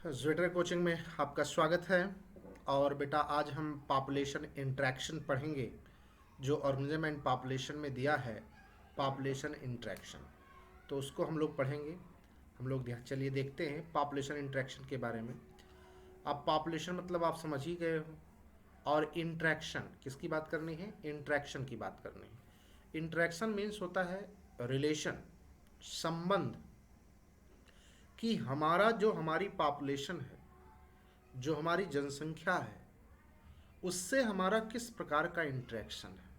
Zwitter coaching में आपका स्वागत है। और बेटा आज हम पॉपुलेशन इंट्रैक्शन पढ़ेंगे जो ऑर्गेनिज्म एंड पॉपुलेशन में दिया है। पॉपुलेशन इंट्रैक्शन तो उसको हम लोग पढ़ेंगे। हम लोग चलिए देखते हैं पॉपुलेशन इंट्रैक्शन के बारे में। अब पॉपुलेशन मतलब आप समझ ही गए हो, और इंट्रैक्शन किसकी बात करनी है? इंट्रैक्शन की बात करनी है। इंट्रैक्शन मीन्स होता है रिलेशन, संबंध, कि हमारी पॉपुलेशन है, जो हमारी जनसंख्या है, उससे हमारा किस प्रकार का इंटरेक्शन है,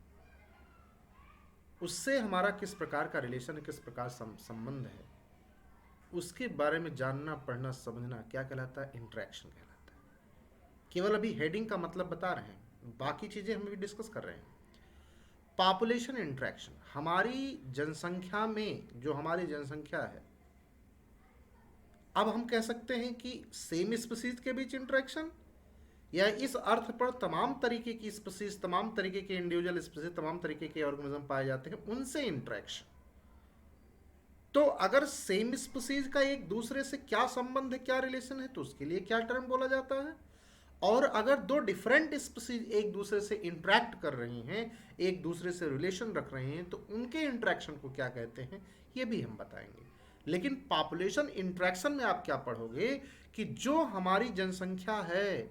उससे हमारा किस प्रकार का रिलेशन, किस प्रकार संबंध है, उसके बारे में जानना, पढ़ना, समझना क्या कहलाता है? इंटरेक्शन कहलाता है। केवल अभी हेडिंग का मतलब बता रहे हैं, बाकी चीज़ें हम भी डिस्कस कर रहे हैं। पॉपुलेशन इंटरेक्शन, हमारी जनसंख्या में जो हमारी जनसंख्या है, अब हम कह सकते हैं कि सेम स्पीसीज के बीच इंटरेक्शन, या इस अर्थ पर तमाम तरीके की स्पीसीज, तमाम तरीके के इंडिविजुअल स्पीसीज, तमाम तरीके के ऑर्गेनिज्म पाए जाते हैं, उनसे इंटरेक्शन। तो अगर सेम स्पीसीज का एक दूसरे से क्या संबंध है, क्या रिलेशन है, तो उसके लिए क्या टर्म बोला जाता है। और अगर दो डिफरेंट स्पीसीज एक दूसरे से इंटरेक्ट कर रही हैं, एक दूसरे से रिलेशन रख रहे हैं, तो उनके इंटरेक्शन को क्या कहते हैं, ये भी हम बताएंगे। लेकिन पॉपुलेशन इंटरेक्शन में आप क्या पढ़ोगे कि जो हमारी जनसंख्या है,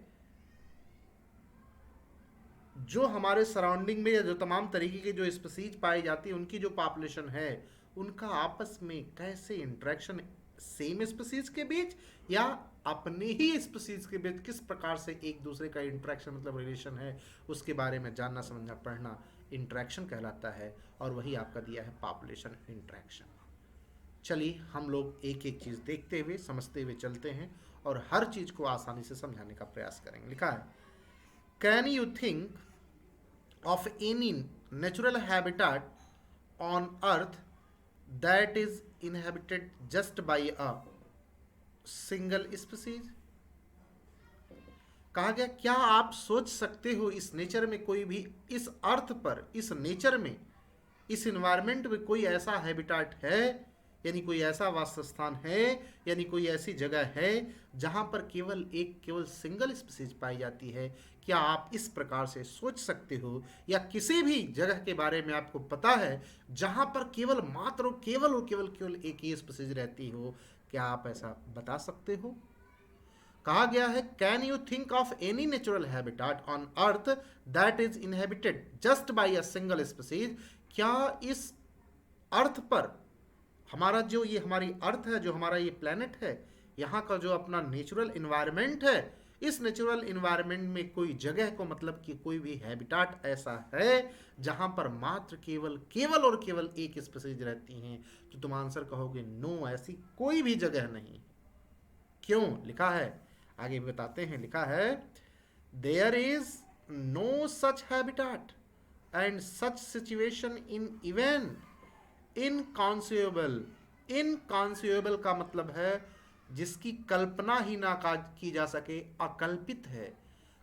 जो हमारे सराउंडिंग में या जो तमाम तरीके की जो स्पीसीज पाई जाती है, उनकी जो पॉपुलेशन है, उनका आपस में कैसे इंटरेक्शन, सेम स्पीसीज के बीच या अपने ही स्पीसीज के बीच किस प्रकार से एक दूसरे का इंटरेक्शन मतलब रिलेशन है, उसके बारे में जानना, समझना, पढ़ना इंटरेक्शन कहलाता है। और वही आपका दिया है पॉपुलेशन इंटरेक्शन। चलिए हम लोग एक एक चीज़ देखते हुए, समझते हुए चलते हैं और हर चीज़ को आसानी से समझाने का प्रयास करेंगे। लिखा है, can you think of any natural habitat on earth that is inhabited just by a single species? कहा गया, क्या आप सोच सकते हो इस नेचर में कोई भी, इस अर्थ पर, इस नेचर में, इस इन्वायरमेंट में कोई ऐसा हैबिटाट है, यानी कोई ऐसा वासस्थान है, यानी कोई ऐसी जगह है जहां पर केवल सिंगल स्पीसीज पाई जाती है? क्या आप इस प्रकार से सोच सकते हो, या किसी भी जगह के बारे में आपको पता है जहां पर केवल और केवल एक ही स्पीसीज रहती हो? क्या आप ऐसा बता सकते हो? कहा गया है, can you think of any natural habitat on earth that is inhabited just by a single species? क्या इस अर्थ पर, हमारा जो ये हमारी अर्थ है, जो हमारा ये प्लेनेट है, यहाँ का जो अपना नेचुरल इन्वायरमेंट है, इस नेचुरल इन्वायरमेंट में कोई जगह को, मतलब कि कोई भी हैबिटाट ऐसा है जहां पर मात्र केवल एक स्पीसीज रहती हैं? तो तुम आंसर कहोगे नो, ऐसी कोई भी जगह नहीं। क्यों? लिखा है, आगे बताते हैं। लिखा है, there is no such habitat and such situation in even inconceivable. Inconceivable का मतलब है जिसकी कल्पना ही ना की जा सके, अकल्पित है।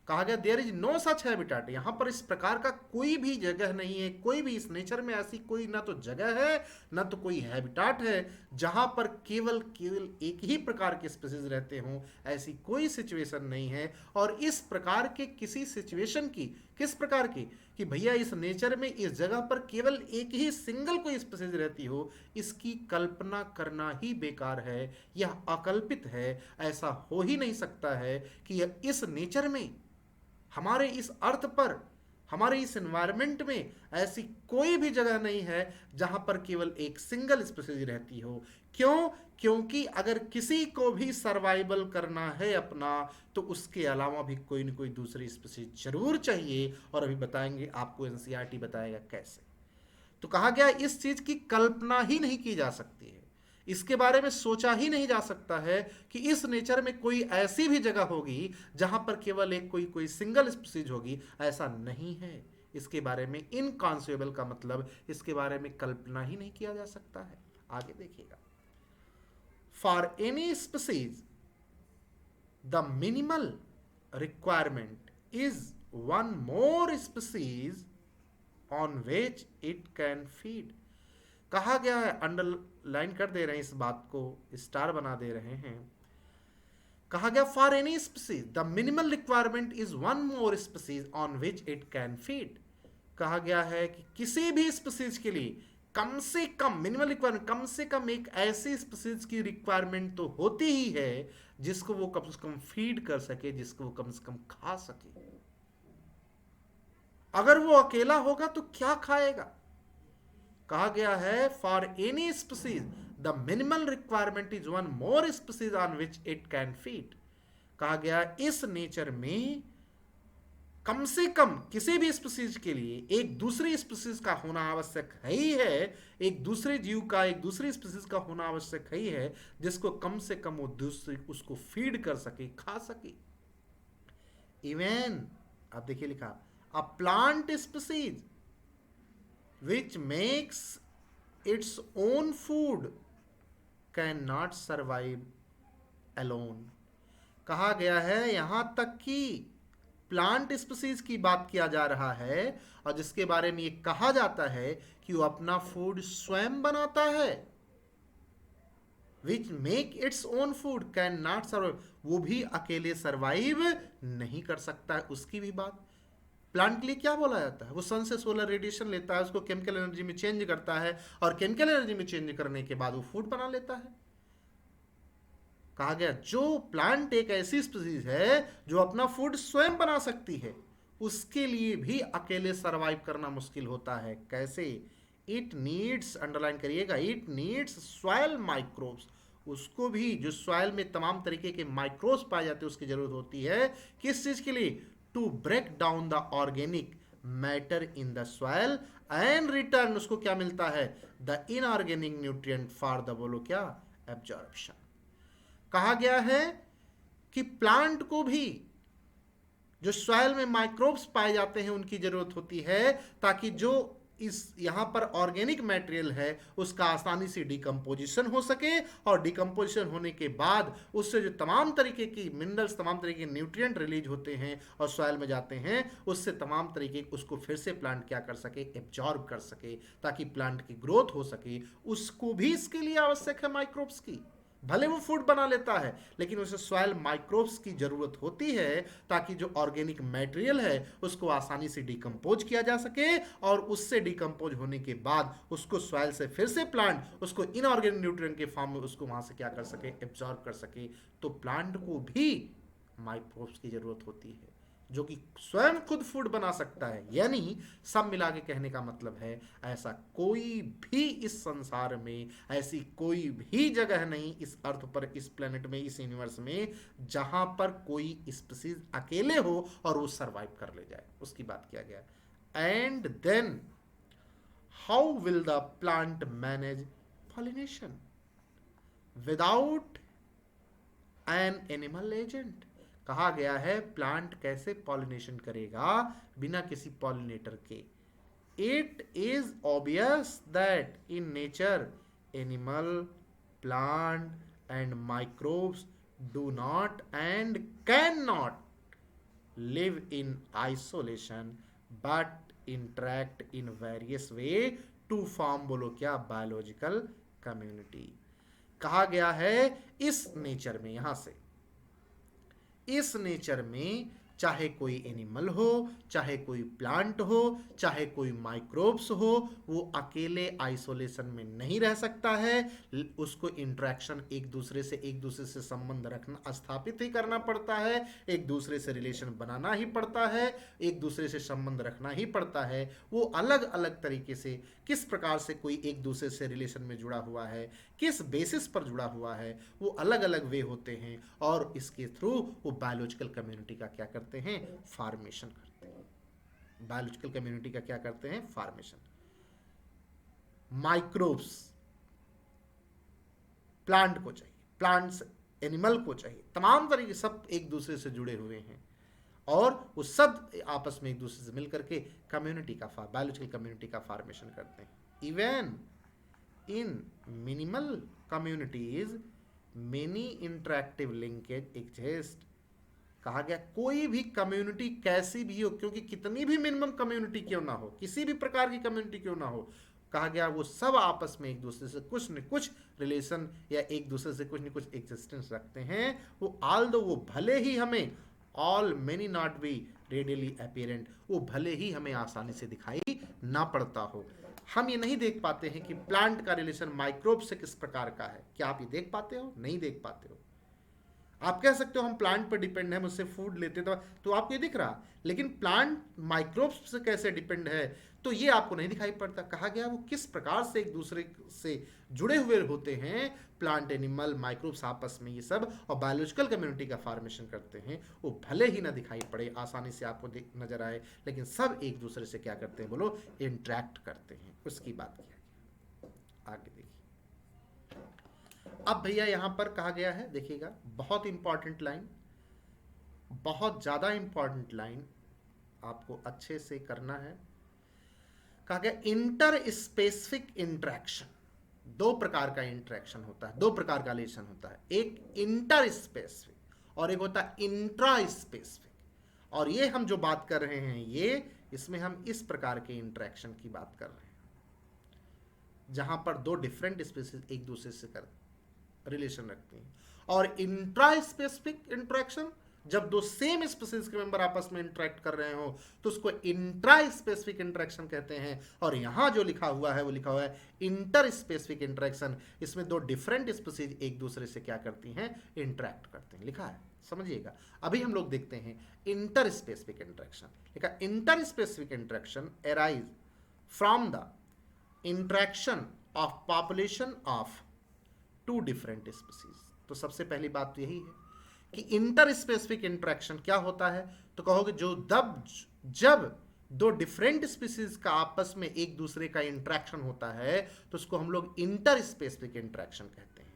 कहा गया, there is no such habitat, यहां पर इस प्रकार का कोई भी जगह नहीं है, कोई भी इस नेचर में ऐसी कोई ना तो जगह है, ना तो कोई हैबिटाट है जहां पर केवल एक ही प्रकार के स्पीसीज रहते हों। ऐसी कोई सिचुएशन नहीं है। और इस प्रकार के किसी सिचुएशन की, किस प्रकार की, कि भैया इस नेचर में, इस जगह पर केवल एक ही सिंगल कोई स्पीसीज रहती हो, इसकी कल्पना करना ही बेकार है, यह अकल्पित है। ऐसा हो ही नहीं सकता है कि इस नेचर में, हमारे इस अर्थ पर, हमारे इस एनवायरनमेंट में ऐसी कोई भी जगह नहीं है जहां पर केवल एक सिंगल स्पीसीज रहती हो। क्यों? क्योंकि अगर किसी को भी सर्वाइवल करना है अपना, तो उसके अलावा भी कोई न कोई दूसरी स्पीसीज जरूर चाहिए। और अभी बताएंगे, आपको एनसीईआरटी बताएगा कैसे। तो कहा गया, इस चीज की कल्पना ही नहीं की जा सकती है, इसके बारे में सोचा ही नहीं जा सकता है कि इस नेचर में कोई ऐसी भी जगह होगी जहां पर केवल एक कोई सिंगल स्पीसीज होगी। ऐसा नहीं है। इसके बारे में इनकॉन्सिबल का मतलब, इसके बारे में कल्पना ही नहीं किया जा सकता है। आगे देखिएगा, for any species the minimal requirement is one more species on which it can feed. कहा गया है, अंडरलाइन कर दे रहे हैं इस बात को, स्टार बना दे रहे हैं, कहा गया for any species the minimal requirement is one more species on which it can feed. कहा गया है कि किसी भी स्पीसीज के लिए कम से कम मिनिमल रिक्वायरमेंट, कम से कम एक ऐसी स्पीसीज की रिक्वायरमेंट तो होती ही है जिसको वो कम से कम फीड कर सके, जिसको वो कम से कम खा सके। अगर वो अकेला होगा तो क्या खाएगा? कहा गया है for any species the minimal requirement is one more species on which it can feed. कहा गया इस नेचर में कम से कम किसी भी स्पीसीज के लिए एक दूसरी स्पीसीज का होना आवश्यक है ही है, एक दूसरे जीव का एक दूसरी स्पीसीज का होना आवश्यक है ही है, जिसको कम से कम वो दूसरी उसको फीड कर सके, खा सके। इवन आप देखिए लिखा a plant species which makes its own food cannot survive alone। कहा गया है यहां तक कि प्लांट स्पीसीज की बात किया जा रहा है और जिसके बारे में ये कहा जाता है कि वो अपना फूड स्वयं बनाता है। Which make its own food can not survive, वो भी अकेले सर्वाइव नहीं कर सकता है। उसकी भी बात प्लांट के लिए क्या बोला जाता है, वो सन से सोलर रेडिएशन लेता है, उसको केमिकल एनर्जी में चेंज करता है और केमिकल एनर्जी में चेंज करने के बाद वो फूड बना लेता है। कहा गया जो प्लांट एक ऐसी स्पीसीज है जो अपना फूड स्वयं बना सकती है, उसके लिए भी अकेले सरवाइव करना मुश्किल होता है। कैसे? इट नीड्स, अंडरलाइन करिएगा, इट नीड्स सॉइल माइक्रोब्स, उसको भी जो सॉइल में तमाम तरीके के माइक्रोब्स पाए जाते हैं उसकी जरूरत होती है। किस चीज के लिए? To break down the organic matter in the soil and return, उसको क्या मिलता है? The inorganic nutrient for the, बोलो क्या? एब्जॉर्प्शन। कहा गया है कि प्लांट को भी जो सॉइल में माइक्रोब्स पाए जाते हैं उनकी जरूरत होती है, ताकि जो इस यहां पर ऑर्गेनिक मटेरियल है उसका आसानी से डिकम्पोजिशन हो सके और डिकम्पोजिशन होने के बाद उससे जो तमाम तरीके की मिनरल्स, तमाम तरीके के न्यूट्रिएंट रिलीज होते हैं और सॉइल में जाते हैं, उससे तमाम तरीके उसको फिर से प्लांट क्या कर सके? एब्जॉर्ब कर सके, ताकि प्लांट की ग्रोथ हो सके। उसको भी इसके लिए आवश्यक है माइक्रोब्स की। भले वो फूड बना लेता है लेकिन उसे सॉइल माइक्रोब्स की जरूरत होती है, ताकि जो ऑर्गेनिक मटेरियल है उसको आसानी से डिकम्पोज किया जा सके और उससे डिकम्पोज होने के बाद उसको सॉइल से फिर से प्लांट उसको इनऑर्गेनिक न्यूट्रिएंट के फॉर्म में उसको वहां से क्या कर सके? एब्जॉर्ब कर सके। तो प्लांट को भी माइक्रोब्स की जरूरत होती है जो कि स्वयं खुद फूड बना सकता है। यानी सब मिला के कहने का मतलब है ऐसा कोई भी इस संसार में, ऐसी कोई भी जगह नहीं इस अर्थ पर, इस प्लेनेट में, इस यूनिवर्स में, जहां पर कोई स्पीसीज अकेले हो और वो सरवाइव कर ले जाए। उसकी बात किया गया। And then how will the plant manage pollination without an animal agent? कहा गया है प्लांट कैसे पॉलिनेशन करेगा बिना किसी पॉलिनेटर के। It is obvious that in nature animal, plant and microbes do not and can not live in isolation but interact in various way to form, बोलो क्या? Biological community. कहा गया है इस नेचर में, यहां से इस नेचर में चाहे कोई एनिमल हो, चाहे कोई प्लांट हो, चाहे कोई माइक्रोब्स हो, वो अकेले आइसोलेशन में नहीं रह सकता है। उसको इंटरेक्शन, एक दूसरे से संबंध रखना, स्थापित ही करना पड़ता है, एक दूसरे से रिलेशन बनाना ही पड़ता है, एक दूसरे से संबंध रखना ही पड़ता है। वो अलग अलग तरीके से किस प्रकार से कोई एक दूसरे से रिलेशन में जुड़ा हुआ है, किस बेसिस पर जुड़ा हुआ है, वो अलग अलग वे होते हैं और इसके थ्रू वो बायोलॉजिकल कम्युनिटी का क्या करते हैं? फॉर्मेशन करते हैं। बायोलॉजिकल कम्युनिटी का क्या करते हैं? फॉर्मेशन। माइक्रोब्स प्लांट को चाहिए, प्लांट्स एनिमल को चाहिए, तमाम तरीके सब एक दूसरे से जुड़े हुए हैं और वो सब आपस में एक दूसरे से मिलकर के कम्युनिटी का, बायोलॉजिकल कम्युनिटी का फॉर्मेशन करते हैं। Even in minimal communities many interactive linkage exist. कहा गया कोई भी कम्युनिटी कैसी भी हो, क्योंकि कितनी भी मिनिमम कम्युनिटी क्यों ना हो, किसी भी प्रकार की कम्युनिटी क्यों ना हो, कहा गया वो सब आपस में एक दूसरे से कुछ न कुछ रिलेशन या एक दूसरे से कुछ न कुछ एग्जिस्टेंस रखते हैं। वो ऑल्दो वो भले ही हमें all many not be radially apparent, वो भले ही हमें आसानी से दिखाई ना पड़ता हो। हम ये नहीं देख पाते हैं कि प्लांट का रिलेशन माइक्रोब से किस प्रकार का है। क्या आप ये देख पाते हो? नहीं देख पाते हो। आप कह सकते हो हम प्लांट पर डिपेंड है, मुझसे फूड लेते तो आपको ये दिख रहा, लेकिन प्लांट माइक्रोब्स से कैसे डिपेंड है तो ये आपको नहीं दिखाई पड़ता। कहा गया वो किस प्रकार से एक दूसरे से जुड़े हुए होते हैं, प्लांट, एनिमल, माइक्रोब्स आपस में ये सब, और बायोलॉजिकल कम्युनिटी का फॉर्मेशन करते हैं। वो भले ही ना दिखाई पड़े, आसानी से आपको नजर आए, लेकिन सब एक दूसरे से क्या करते हैं बोलो? इंटरेक्ट करते हैं। उसकी बात किया गया। आगे देखिए, अब भैया यहां पर कहा गया है, देखिएगा बहुत इंपॉर्टेंट लाइन, बहुत ज्यादा इंपॉर्टेंट लाइन, आपको अच्छे से करना है। कहा गया इंटर स्पेसिफिक इंटरेक्शन, दो प्रकार का इंटरेक्शन होता है, दो प्रकार का रिलेशन होता है, एक इंटर स्पेसिफिक और एक होता है इंट्रा स्पेसिफिक। और ये हम जो बात कर रहे हैं ये, इसमें हम इस प्रकार के इंटरेक्शन की बात कर रहे हैं जहां पर दो डिफरेंट स्पीशीज एक दूसरे से रिलेशन रखती हैं। और इंट्रा स्पेसिफिक इंटरेक्शन, जब दो सेम स्पीशीज के मेंबर आपस में इंटरेक्ट कर रहे हो तो उसको इंट्रा स्पेसिफिक इंटरेक्शन कहते हैं। और यहां जो लिखा हुआ है वो लिखा हुआ है इंटर स्पेसिफिक इंटरेक्शन। इसमें दो डिफरेंट स्पीशीज एक दूसरे से क्या करती हैं? इंटरेक्ट करते हैं, लिखा है, समझिएगा। अभी हम लोग देखते हैं इंटर स्पेसिफिक इंटरेक्शन। लिखा inter specific interaction arise from the interaction of population of two different species. तो सबसे पहली बात तो यही है कि इंटर स्पेसिफिक इंटरेक्शन क्या होता है। तो कहोगे जब दो डिफरेंट स्पीशीज का आपस में एक दूसरे का इंटरेक्शन होता है तो उसको हम लोग इंटर स्पेसिफिक इंटरेक्शन कहते हैं।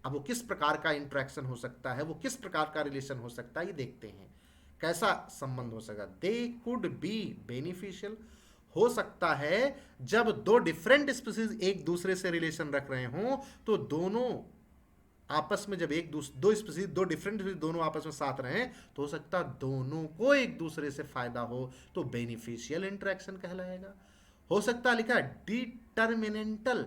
अब वो किस प्रकार का इंटरेक्शन हो सकता है, वो किस प्रकार का रिलेशन हो सकता है, ये देखते हैं कैसा संबंध हो सकता। दे कुड बी बेनिफिशियल, हो सकता है जब दो डिफरेंट स्पीशीज एक दूसरे से रिलेशन रख रहे हों तो दोनों आपस में, जब दो स्पीशीज, दो डिफरेंट स्पीशीज दोनों आपस में साथ रहें तो हो सकता है दोनों को एक दूसरे से फायदा हो, तो बेनिफिशियल इंटरेक्शन कहलाएगा। हो सकता है, लिखा है डिटर्मिनेंटल,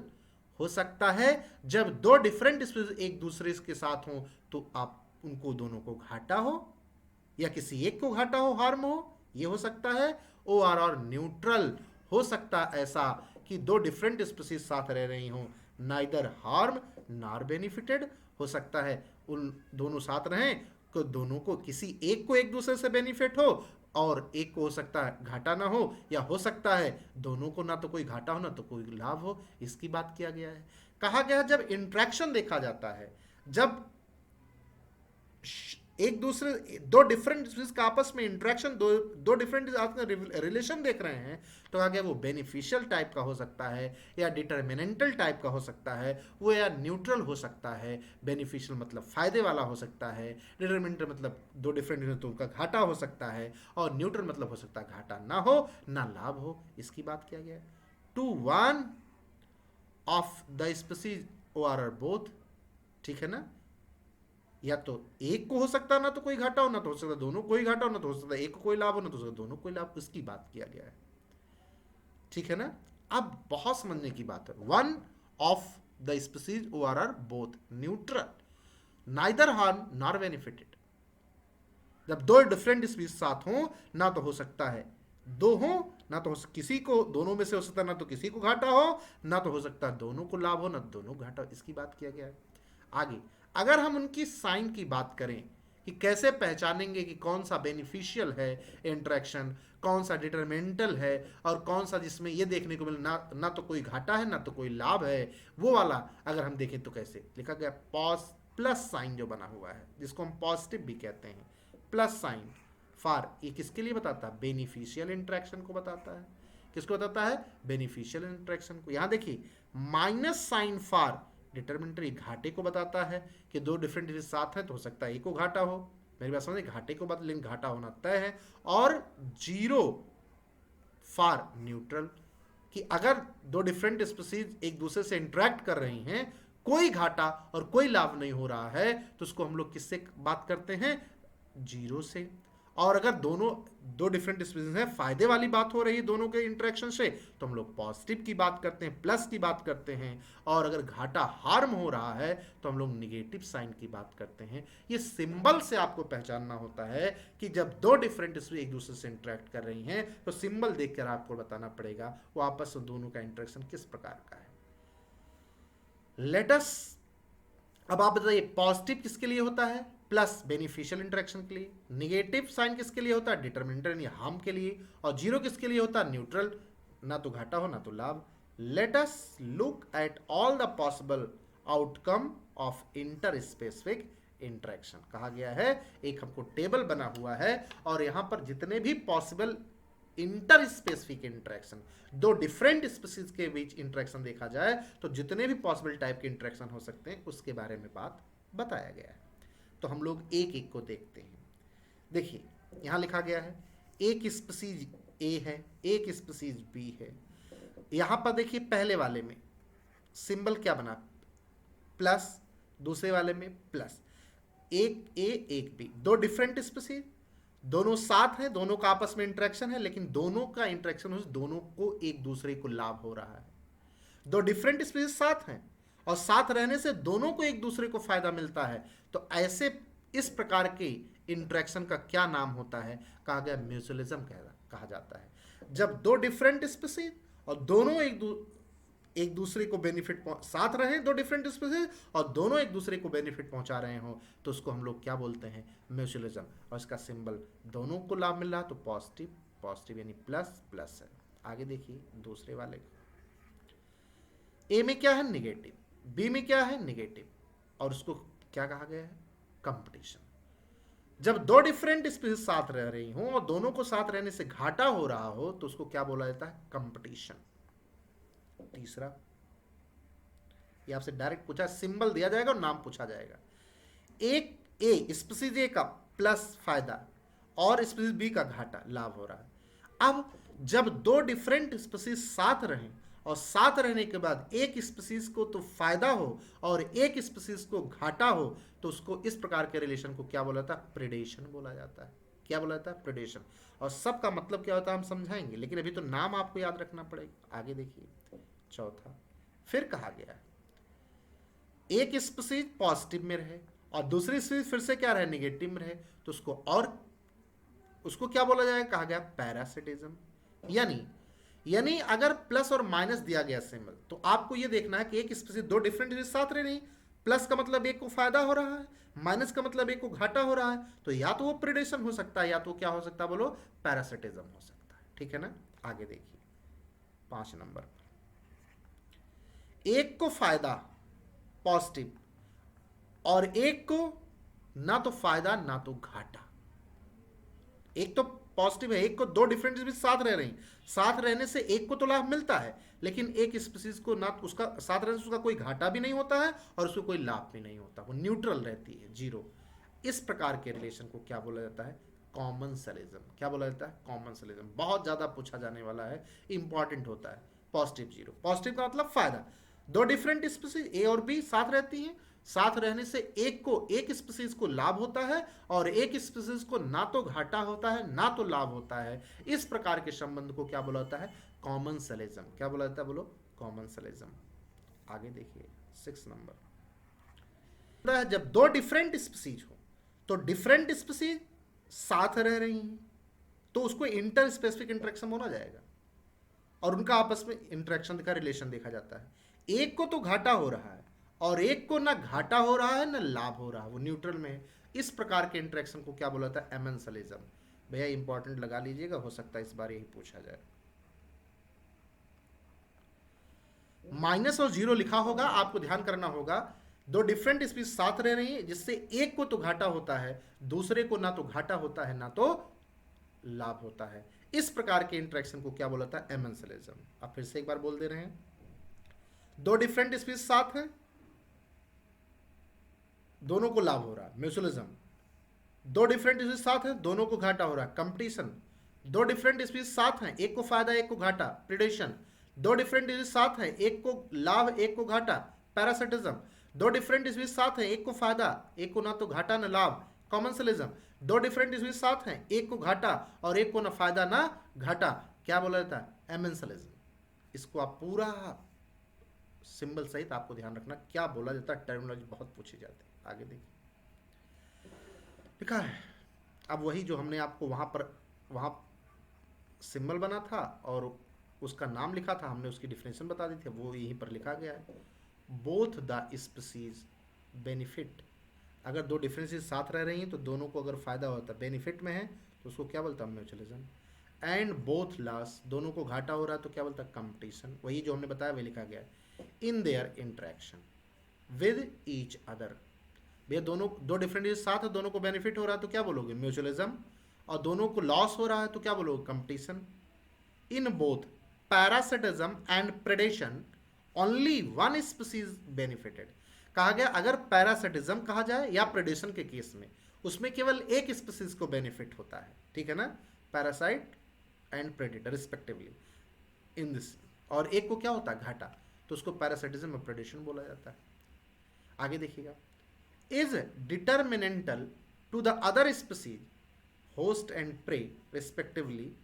हो सकता है जब दो डिफरेंट स्पीशीज एक दूसरे के साथ हो तो आप उनको दोनों को घाटा हो या किसी एक को घाटा हो, हार्म हो, ये हो सकता है। और न्यूट्रल, हो सकता है ऐसा कि दो डिफरेंट स्पीशीज साथ रह रही हों, नाइदर हार्म नॉर बेनिफिटेड, हो सकता है उन दोनों साथ रहें तो दोनों को, किसी एक को एक दूसरे से बेनिफिट हो और एक को हो सकता है घाटा ना हो, या हो सकता है दोनों को ना तो कोई घाटा हो ना तो कोई लाभ हो। इसकी बात किया गया है। कहा गया जब इंट्रैक्शन देखा जाता है, जब एक दूसरे, दो डिफरेंट स्पीशीज का आपस में इंटरेक्शन, दो डिफरेंट रिलेशन देख रहे हैं तो आगे वो बेनिफिशियल टाइप का हो सकता है या डिटर्मिनेंटल टाइप का हो सकता है, वो या न्यूट्रल हो सकता है। बेनिफिशियल मतलब फायदे वाला हो सकता है, डिटर्मिनेंटल मतलब दो डिफरेंट तो उनका घाटा हो सकता है, और न्यूट्रल मतलब हो सकता है घाटा ना हो ना लाभ हो। इसकी बात किया गया है। To one of the species और बोथ, ठीक है ना, या तो एक को हो सकता है ना तो कोई घाटा हो, ना तो हो सकता दोनों कोई घाटा हो, ना तो हो सकता एक को कोई लाभ हो, ना तो हो सकता दोनों कोई लाभ। इसकी बात किया गया है, ठीक है ना। अब बहुत समझने की बात है। One of the species are both neutral, neither harm nor benefited. जब दो डिफरेंट स्पीशीज साथ हो, ना तो हो सकता है दो हो, ना तो किसी को, दोनों में से हो सकता है ना तो किसी को घाटा हो, ना तो हो सकता है दोनों को लाभ हो, ना दोनों घाटा हो। इसकी बात किया गया है। आगे अगर हम उनकी साइन की बात करें कि कैसे पहचानेंगे कि कौन सा बेनिफिशियल है इंटरेक्शन, कौन सा डिटरमिनेंटल है, और कौन सा जिसमें ये देखने को मिले ना तो कोई घाटा है ना तो कोई लाभ है, वो वाला अगर हम देखें तो कैसे लिखा गया, प्लस साइन जो बना हुआ है जिसको हम पॉजिटिव भी कहते हैं, प्लस साइन फॉर, ये किसके लिए बताता है? बेनिफिशियल इंटरेक्शन को बताता है। किसको बताता है? बेनिफिशियल इंटरेक्शन को। यहां देखिए माइनस साइन फॉर डिटर्मिनेंटरी, घाटे को बताता है कि दो डिफरेंट साथ हैं तो हो सकता है एक को घाटा हो। मेरी बात समझे, घाटे को बात, लेकिन घाटा होना तय है। और जीरो फॉर न्यूट्रल, कि अगर दो डिफरेंट स्पीशीज एक दूसरे से इंटरेक्ट कर रही हैं, कोई घाटा और कोई लाभ नहीं हो रहा है, तो उसको हम लोग किससे बात करते हैं? जीरो से। और अगर दोनों दो डिफरेंट स्पीसीज हैं, फायदे वाली बात हो रही है दोनों के इंटरेक्शन से, तो हम लोग पॉजिटिव की बात करते हैं, प्लस की बात करते हैं। और अगर घाटा हार्म हो रहा है तो हम लोग निगेटिव साइन की बात करते हैं। ये सिंबल से आपको पहचानना होता है कि जब दो डिफरेंट स्पीसीज एक दूसरे से इंटरेक्ट कर रही हैं तो सिंबल देखकर आपको बताना पड़ेगा वो आपस में दोनों का इंटरेक्शन किस प्रकार का है। लेट अस, अब आप बताइए पॉजिटिव किसके लिए होता है? प्लस बेनिफिशियल इंटरेक्शन के लिए। निगेटिव साइन किसके लिए होता है? डिटर्मिनेंट यानी हार्म के लिए। और जीरो किसके लिए होता है? न्यूट्रल, ना तो घाटा हो ना तो लाभ। Let us look at all the possible outcome of inter specific interaction. कहा गया है एक हमको टेबल बना हुआ है और यहां पर जितने भी पॉसिबल इंटर स्पेसिफिक इंटरेक्शन, दो डिफरेंट स्पीसीज के बीच इंटरेक्शन देखा जाए तो जितने भी पॉसिबल टाइप के इंटरेक्शन हो सकते हैं उसके बारे में बात बताया गया है। तो हम लोग एक एक को देखते हैं। देखिए यहां लिखा गया है एक स्पीसीज ए है, एक स्पीसीज बी है। यहां पर देखिए पहले वाले में सिंबल क्या बना? प्लस। दूसरे वाले में प्लस। एक ए एक बी, दो डिफरेंट स्पीसीज, दोनों साथ हैं, दोनों का आपस में इंटरेक्शन है, लेकिन दोनों का इंटरेक्शन हो दोनों को एक दूसरे को लाभ हो रहा है। दो डिफरेंट स्पीसीज साथ हैं और साथ रहने से दोनों को एक दूसरे को फायदा मिलता है। तो ऐसे इस प्रकार के इंटरेक्शन का क्या नाम होता है? कहा गया म्यूचुअलिज्म कहा जाता है। जब दो डिफरेंट स्पीसीज और दोनों एक दूसरे को बेनिफिट साथ रहे, दो डिफरेंट स्पीसीज और दोनों एक दूसरे को बेनिफिट पहुंचा रहे हो, तो उसको हम लोग क्या बोलते हैं? म्यूचुअलिज्म। और इसका सिंबल दोनों को लाभ मिल रहा तो पॉजिटिव, पॉजिटिव यानी प्लस प्लस है। आगे देखिए दूसरे वाले, ए में क्या है? निगेटिव, बी में क्या है? निगेटिव, और उसको क्या कहा गया है? कंपटीशन। जब दो डिफरेंट स्पीसीज साथ रह रही हो और दोनों को साथ रहने से घाटा हो रहा हो तो उसको क्या बोला जाता है? कंपटीशन। तीसरा, ये आपसे डायरेक्ट पूछा, सिंबल दिया जाएगा और नाम पूछा जाएगा। एक ए स्पीसीज ए का प्लस फायदा और स्पीसीज बी का घाटा लाभ हो रहा है। अब जब दो डिफरेंट स्पीसीज साथ रहें और साथ रहने के बाद एक स्पीसीज को तो फायदा हो और एक स्पीसीज को घाटा हो तो उसको इस प्रकार के रिलेशन को क्या बोला जाता है? प्रेडेशन बोला जाता है। क्या बोला जाता है? प्रेडेशन। और सबका मतलब क्या होता है हम समझाएंगे, लेकिन अभी तो नाम आपको याद रखना पड़ेगा। आगे देखिए चौथा, फिर कहा गया है एक स्पीसीज पॉजिटिव में रहे और दूसरी स्पीसीज फिर से क्या रहे? निगेटिव में रहे, तो उसको क्या बोला जाएगा? कहा गया पैरासिटिज्म। यानी अगर प्लस और माइनस दिया गया सिंबल तो आपको यह देखना है कि एक स्पीसीज दो डिफरेंट स्पीसीज साथ रह रही, प्लस का मतलब एक को फायदा हो रहा है, माइनस का मतलब एक को घाटा हो रहा है, तो या तो वो प्रेडेशन हो सकता है या तो क्या हो सकता है? बोलो, पैरासिटिज्म हो सकता है। ठीक है ना? आगे देखिए 5 नंबर, एक को फायदा पॉजिटिव और एक को ना तो फायदा ना तो घाटा। एक तो पॉजिटिव है, एक को दो डिफरेंट स्पीसीज साथ रह रही, साथ रहने से एक को तो लाभ मिलता है, लेकिन एक स्पीसीज को ना उसका साथ रहने से उसका कोई घाटा भी नहीं होता है और उसको कोई लाभ भी नहीं होता, वो न्यूट्रल रहती है, जीरो। इस प्रकार के रिलेशन को क्या बोला जाता है? कॉमनसेलिज्म। क्या बोला जाता है? कॉमनसेलिज्म। बहुत ज्यादा पूछा जाने वाला है, इंपॉर्टेंट होता है। पॉजिटिव जीरो, पॉजिटिव का मतलब फायदा। दो डिफरेंट स्पीसीज ए और बी साथ रहती हैं, साथ रहने से एक स्पीसीज को लाभ होता है और एक स्पीसीज को ना तो घाटा होता है ना तो लाभ होता है। इस प्रकार के संबंध को क्या बोला जाता है? कॉमनसेलिज्म। क्या बोला जाता है? बोलो, कॉमनसेलिज्म। आगे देखिए 6 नंबर, जब दो डिफरेंट स्पीसीज हो तो डिफरेंट स्पीसीज साथ रह रही हैं तो उसको इंटर स्पेसिफिक इंटरेक्शन बोला जाएगा और उनका आपस में इंटरेक्शन का रिलेशन देखा जाता है। एक को तो घाटा हो रहा है और एक को ना घाटा हो रहा है ना लाभ हो रहा है, वो न्यूट्रल में है। इस प्रकार के इंटरेक्शन को क्या बोला जाता है? एमेंसलिज्म। भैया इंपॉर्टेंट लगा लीजिएगा, हो सकता है इस बार यही पूछा जाए। माइनस और जीरो लिखा होगा, आपको ध्यान करना होगा। दो डिफरेंट स्पीसीज साथ रह रही है जिससे एक को तो घाटा होता है, दूसरे को ना तो घाटा होता है ना तो लाभ होता है। इस प्रकार के इंटरेक्शन को क्या बोला जाता है? एमेंसलिज्म। अब फिर से एक बार बोल दे रहे हैं, दो डिफरेंट स्पीसीज साथ हैं, दोनों को लाभ हो रहा है, म्यूचुअलिज्म। दो डिफरेंट स्पीसीज साथ हैं, दोनों को घाटा हो रहा है, कंपटीशन। दो डिफरेंट स्पीसीज साथ हैं, एक को फायदा एक को घाटा, प्रेडेशन। दो डिफरेंट स्पीसीज साथ हैं, एक को लाभ एक को घाटा, पैरासिटिज्म। दो डिफरेंट स्पीसीज साथ हैं, एक को फायदा एक को ना तो घाटा ना लाभ, कॉमन्सलिज्म, दो डिफरेंट स्पीसीज साथ हैं, एक को घाटा और एक को ना फायदा ना घाटा, क्या बोला जाता है? एमेंसलिज्म। इसको आप पूरा सिंबल सहित आपको ध्यान रखना क्या बोला जाता है, टर्मिनोलॉजी बहुत पूछी जाती है। आगे देखिए लिखा है, अब वही जो हमने आपको वहाँ सिंबल बना था और उसका नाम लिखा था, हमने उसकी डिफिनेशन बता दी थी, वो यहीं पर लिखा गया है। बोथ द स्पीसीज बेनिफिट, अगर दो डिफरेंसेस साथ रह रही हैं तो दोनों को अगर फायदा होता है, बेनिफिट में है तो उसको क्या बोलता है? म्यूचुअलिज्म। एंड बोथ लॉस, दोनों को घाटा हो रहा है तो क्या बोलता है? कंपटीशन। वही जो हमने बताया वही लिखा गया है। In their interaction with each other, भैया दोनों दो डिफरेंट साथ है, दोनों को बेनिफिट हो रहा है तो क्या बोलोगे? म्यूचुअलिज्म। और दोनों को लॉस हो रहा है तो क्या बोलोगे? Competition. In both parasitism and predation only one species benefited, कहा गया अगर पैरासिटिज्म कहा जाए या प्रेडेशन के केस में, उसमें केवल एक स्पीसीज को बेनिफिट होता है, ठीक है ना, parasite and predator respectively in this, और एक को क्या होता है? घाटा, तो उसको पैरासिटिज्म और प्रेडेशन बोला जाता है। आगे देखिएगा, is detrimental to the other species host and prey respectively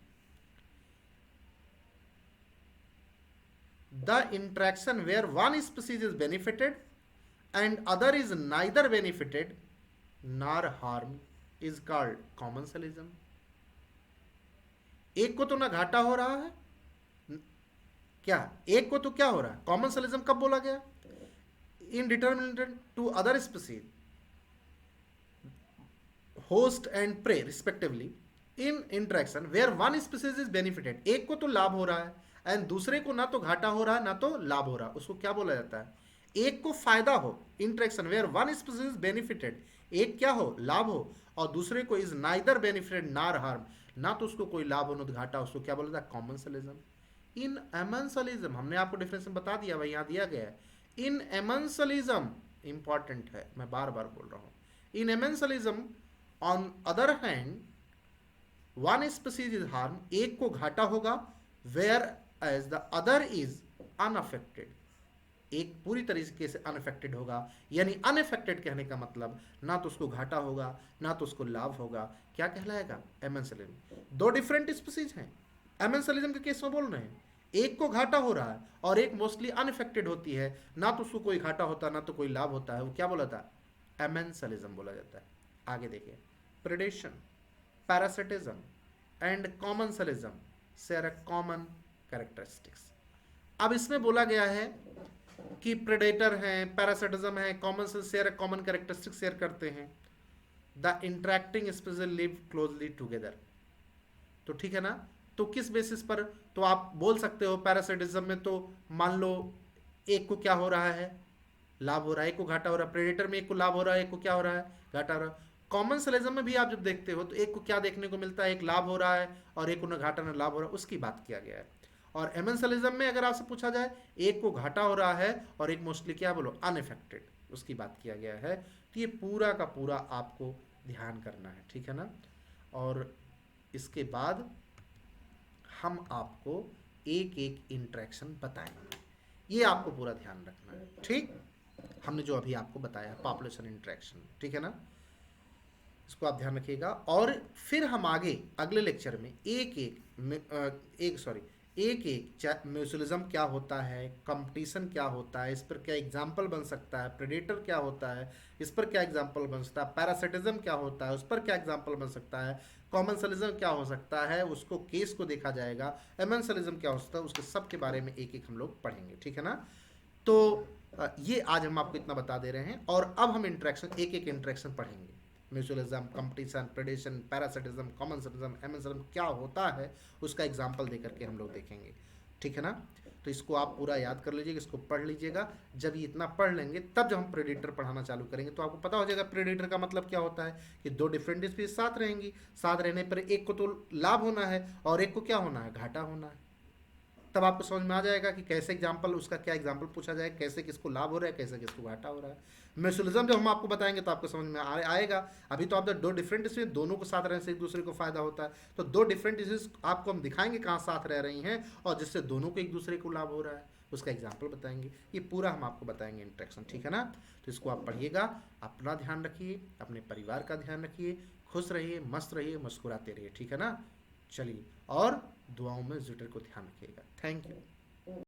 the interaction where one species is benefited and other is neither benefited nor harmed is called commensalism। एक को तो ना घाटा हो रहा है, क्या एक को तो क्या हो रहा है? कॉमन्सलिज्म कब बोला गया? In determinant to other species host and prey respectively in interaction where one species is benefited, एक को तो लाभ हो रहा है एंड दूसरे को ना तो घाटा हो रहा है ना तो लाभ हो रहा है, उसको क्या बोला जाता है? एक को फायदा हो, interaction where one species benefited, एक क्या हो? लाभ हो, और दूसरे को is neither benefited nor harm, ना तो उसको कोई लाभ हो ना तो घाटा, उसको क्या बोला जाता है? कॉमन्सलिज्म। इन एमेंसलिज्म, हमने आपको डिफरेंस बता दिया भाई, यहाँ दिया गया है। इन एमेंसलिज्म इंपॉर्टेंट है, मैं बार बार बोल रहा हूँ। In amensalism on other hand one species is harm, एक को घाटा होगा, where as the other is unaffected, एक पूरी तरीके से अनअफेक्टेड होगा, यानी अनअफेक्टेड कहने का मतलब ना तो उसको घाटा होगा ना तो उसको लाभ होगा, क्या कहलाएगा? एमेंसलिज्म। दो डिफरेंट स्पीसीज हैं, एमेंसलिज्म के केस में बोल रहे हैं, एक को घाटा हो रहा है और एक मोस्टली अनअफेक्टेड होती है, ना तो उसको कोई घाटा होता है ना तो कोई लाभ होता है, वो क्या बोला था? एमेंसलिज्म बोला जाता है। आगे देखिए, predation, parasitism and commensalism share a common characteristics. अब इसमें बोला गया है कि प्रेडेटर हैं, पैरासिटिज्म है, common share common characteristics share करते हैं। The interacting species live closely together, तो ठीक है ना, तो किस बेसिस पर? तो आप बोल सकते हो पैरासिटिज्म में तो मान लो एक को क्या हो रहा है? लाभ हो रहा है, एक को घाटा हो रहा है। प्रेडेटर में एक को लाभ हो रहा है, एक को क्या हो रहा है? घाटा हो रहा है। कॉमन्सलिज्म में भी आप जब देखते हो तो एक को क्या देखने को मिलता है? एक लाभ हो रहा है और एक को ना घाटा ना लाभ हो रहा है, उसकी बात किया गया है। और एमेंसलिज्म में अगर आपसे पूछा जाए, एक को घाटा हो रहा है और एक मोस्टली क्या बोलो? अनइफेक्टेड, उसकी बात किया गया है। तो ये पूरा का पूरा आपको ध्यान करना है, ठीक है ना। और इसके बाद हम आपको एक एक इंटरेक्शन बताएंगे, ये आपको पूरा ध्यान रखना है, ठीक। हमने जो अभी आपको बताया पॉपुलेशन इंटरेक्शन, ठीक है ना, इसको आप ध्यान रखिएगा। और फिर हम आगे अगले लेक्चर में एक एक म्यूचुअलिज्म क्या होता है, कंपटीशन क्या होता है, इस पर क्या एग्जाम्पल बन सकता है, प्रेडेटर क्या होता है, इस पर क्या एग्जाम्पल बन सकता है, पैरासिटिज्म क्या होता है, उस पर क्या एग्जाम्पल बन सकता है, कॉमन्सलिज्म क्या हो सकता है, उसको केस को देखा जाएगा, एमेंसलिज्म क्या हो सकता है, उसके सब के बारे में एक एक हम लोग पढ़ेंगे, ठीक है ना। तो ये आज हम आपको इतना बता दे रहे हैं, और अब हम इंटरेक्शन एक एक इंटरेक्शन पढ़ेंगे। Mutualism, competition, predation, parasitism, commensalism, amensalism क्या होता है, उसका एग्जाम्पल दे करके हम लोग देखेंगे, ठीक है ना। तो इसको आप पूरा याद कर लीजिएगा, इसको पढ़ लीजिएगा। जब ये इतना पढ़ लेंगे तब जब हम प्रेडेटर पढ़ाना चालू करेंगे तो आपको पता हो जाएगा प्रेडेटर का मतलब क्या होता है, कि दो डिफरेंट स्पीशीज साथ रहेंगी, साथ रहने पर एक को तो लाभ होना है और एक को क्या होना है? घाटा होना है। तब आपको समझ में आ जाएगा कि कैसे एग्जाम्पल, उसका क्या एग्जाम्पल पूछा जाए, कैसे किसको लाभ हो रहा है, कैसे किसको घाटा हो रहा है। म्यूचुअलिज्म जब हम आपको बताएंगे तो आपको समझ में आएगा। अभी तो आप दो डिफरेंट स्पीशीज, दोनों को साथ रहने से एक दूसरे को फायदा होता है, तो दो डिफरेंट स्पीशीज आपको हम दिखाएंगे कहाँ साथ रह रही हैं और जिससे दोनों को एक दूसरे को लाभ हो रहा है, उसका एग्जाम्पल बताएंगे, ये पूरा हम आपको बताएंगे इंट्रैक्शन, ठीक है ना। तो इसको आप पढ़िएगा, अपना ध्यान रखिए, अपने परिवार का ध्यान रखिए, खुश रहिए, मस्त रहिए, मुस्कुराते रहिए, ठीक है ना। चलिए, और दुआओं में जुटे को ध्यान रखिएगा। Thank you.